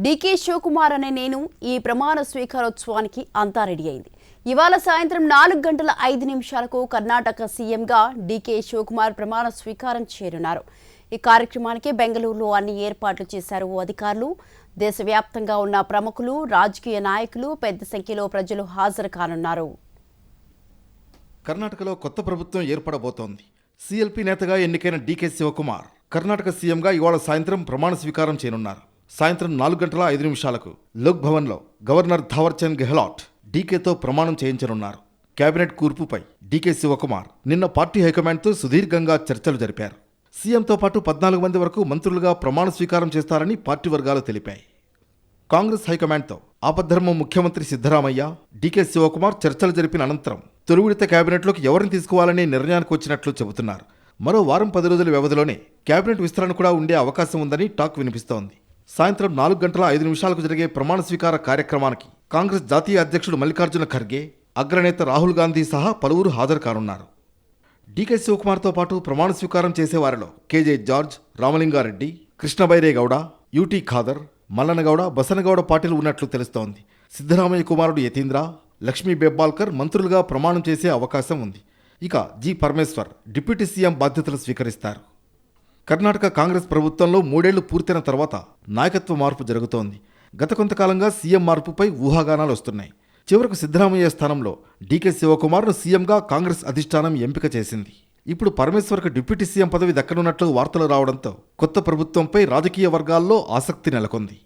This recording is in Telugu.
డీకే శివకుమార్ అనే నేను ఈ ప్రమాణ స్వీకారోత్సవానికి అంతా రెడీ అయింది. ఇవాళ సాయంత్రం 4:05 కర్ణాటక సీఎంగా డీకే శివకుమార్ ప్రమాణ స్వీకారం చేయనున్నారు. ఈ కార్యక్రమానికి బెంగళూరులో అన్ని ఏర్పాట్లు చేశారు అధికారులు. దేశవ్యాప్తంగా ఉన్న ప్రముఖులు, రాజకీయ నాయకులు పెద్ద సంఖ్యలో ప్రజలు హాజరు కానున్నారు. కర్ణాటకలో కొత్త ప్రభుత్వం ఏర్పడబోతోంది. సీఎల్పీ నేతగా ఎన్నికైన డీకే శివకుమార్ కర్ణాటక సీఎంగా ఇవాళ సాయంత్రం ప్రమాణ స్వీకారం చేయనున్నారు. సాయంత్రం 4:05 లోక్ భవన్లో గవర్నర్ థావర్చంద్ గెహ్లాట్ డీకేతో ప్రమాణం చేయించనున్నారు. కేబినెట్ కూర్పుపై డీకే శివకుమార్ నిన్న పార్టీ హైకమాండ్తో సుదీర్ఘంగా చర్చలు జరిపారు. సీఎంతో పాటు 14 మంది వరకు మంత్రులుగా ప్రమాణ స్వీకారం చేస్తారని పార్టీ వర్గాలు తెలిపాయి. కాంగ్రెస్ హైకమాండ్తో ఆపద్ధర్మ ముఖ్యమంత్రి సిద్ధరామయ్య, డీకే శివకుమార్ చర్చలు జరిపిన అనంతరం తొలి విడత కేబినెట్లోకి ఎవరిని తీసుకోవాలనే నిర్ణయానికి వచ్చినట్లు చెబుతున్నారు. మరో వారం 10 రోజుల వ్యవధిలోనే కేబినెట్ విస్తరణ కూడా ఉండే అవకాశం ఉందని టాక్ వినిపిస్తోంది. సాయంత్రం 4:05 జరిగే ప్రమాణ స్వీకార కార్యక్రమానికి కాంగ్రెస్ జాతీయ అధ్యక్షుడు మల్లికార్జున ఖర్గే, అగ్రనేత రాహుల్ గాంధీ సహా పలువురు హాజరు కానున్నారు. డీకే శివకుమార్తో పాటు ప్రమాణ స్వీకారం చేసేవారిలో కేజే జార్జ్, రామలింగారెడ్డి, కృష్ణబైరేగౌడ, యూటీ ఖాదర్, మల్లనగౌడ, బసనగౌడ పాటిల్ ఉన్నట్లు తెలుస్తోంది. సిద్ధరామయ్య కుమారుడు యతీంద్ర, లక్ష్మీ బెబ్బాల్కర్ మంత్రులుగా ప్రమాణం చేసే అవకాశం ఉంది. ఇక జి పరమేశ్వర్ డిప్యూటీ సీఎం బాధ్యతలు స్వీకరిస్తారు. కర్ణాటక కాంగ్రెస్ ప్రభుత్వంలో 3 ఏళ్లు పూర్తయిన తర్వాత నాయకత్వ మార్పు జరుగుతోంది. గత కొంతకాలంగా సీఎం మార్పుపై ఊహాగానాలు వస్తున్నాయి. చివరకు సిద్ధరామయ్య స్థానంలో డీకే శివకుమార్ను సీఎంగా కాంగ్రెస్ అధిష్టానం ఎంపిక చేసింది. ఇప్పుడు పరమేశ్వర్కు డిప్యూటీ సీఎం పదవి దక్కనున్నట్లు వార్తలు రావడంతో కొత్త ప్రభుత్వంపై రాజకీయ వర్గాల్లో ఆసక్తి నెలకొంది.